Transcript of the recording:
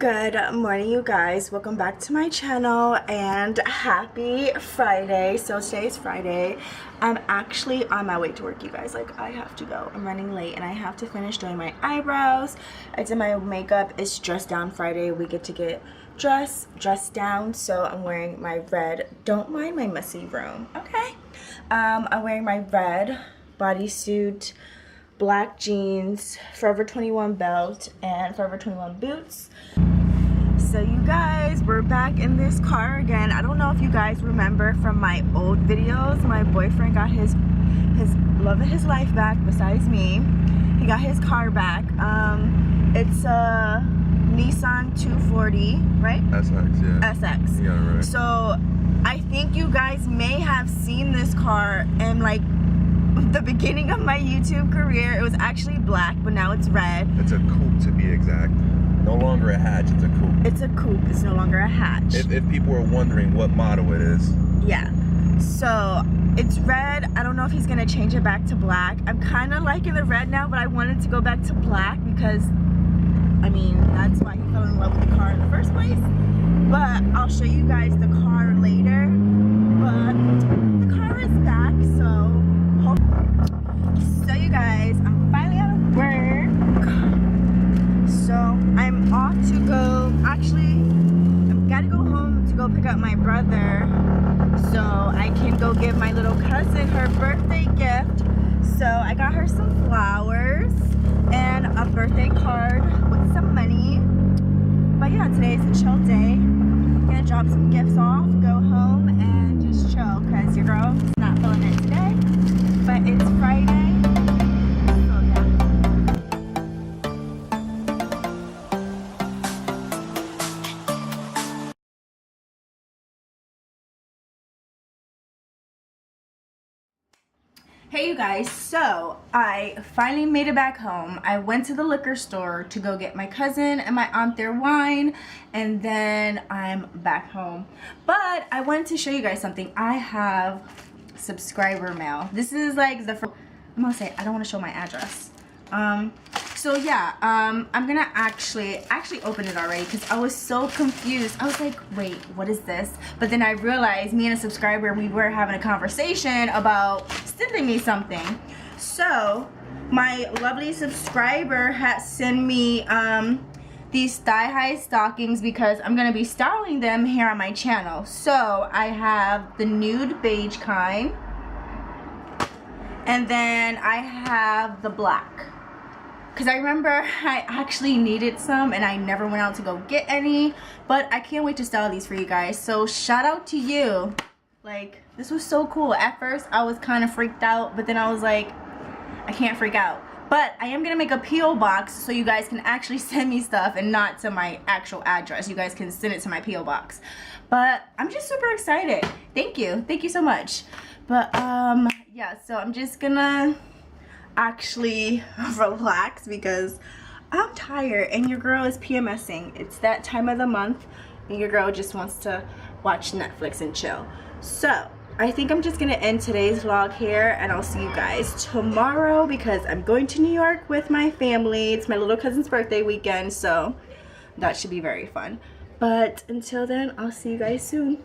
Good morning, you guys. Welcome back to my channel and happy Friday. So today is Friday. I'm actually on my way to work, you guys. Like, I have to go. I'm running late and I have to finish doing my eyebrows. I did my makeup. It's dress down Friday. We get to get dressed down. So I'm wearing my red, don't mind my messy room, okay? I'm wearing my red bodysuit, black jeans, Forever 21 belt, and Forever 21 boots. So you guys, we're back in this car again. I don't know if you guys remember from my old videos, my boyfriend got his love of his life back besides me. He got his car back. It's a Nissan 240, right? SX, yeah. SX. Yeah, right. So I think you guys may have seen this car in like the beginning of my YouTube career. It was actually black, but now it's red. It's a coupe to be exact. No longer a hatch, it's a coupe. It's a coupe, it's no longer a hatch. If people are wondering what model it is. Yeah. So it's red. I don't know if he's gonna change it back to black. I'm kind of liking the red now, but I wanted to go back to black because, I mean, that's why he fell in love with the car in the first place. But I'll show you guys the car later. But the car is back, so you guys, I'm finally out of work. So I'm off to go, actually, I've got to go home to go pick up my brother so I can go give my little cousin her birthday gift. So I got her some flowers and a birthday card with some money. But yeah, today is a chill day. I'm gonna drop some gifts off, go home, and just chill because your girl is not feeling it today. But it's Friday. Hey you guys, so I finally made it back home. I went to the liquor store to go get my cousin and my aunt their wine, and then I'm back home. But I wanted to show you guys something. I have subscriber mail. This is like the first, I'm gonna say, I don't want to show my address. So yeah, I'm gonna actually open it already because I was so confused. I was like, wait, what is this? But then I realized me and a subscriber, we were having a conversation about sending me something. So my lovely subscriber had sent me these thigh-high stockings because I'm gonna be styling them here on my channel. So I have the nude beige kind, and then I have the black. Because I remember I actually needed some and I never went out to go get any. But I can't wait to style these for you guys. So shout out to you. Like, this was so cool. At first I was kind of freaked out, but then I was like, I can't freak out. But I am going to make a P.O. box so you guys can actually send me stuff and not to my actual address. You guys can send it to my P.O. box. But I'm just super excited. Thank you. Thank you so much. But yeah, so I'm just gonna actually relax because I'm tired and your girl is PMSing. It's that time of the month and your girl just wants to watch Netflix and chill. So I think I'm just gonna end today's vlog here and I'll see you guys tomorrow because I'm going to New York with my family. It's my little cousin's birthday weekend, so that should be very fun. But until then, I'll see you guys soon.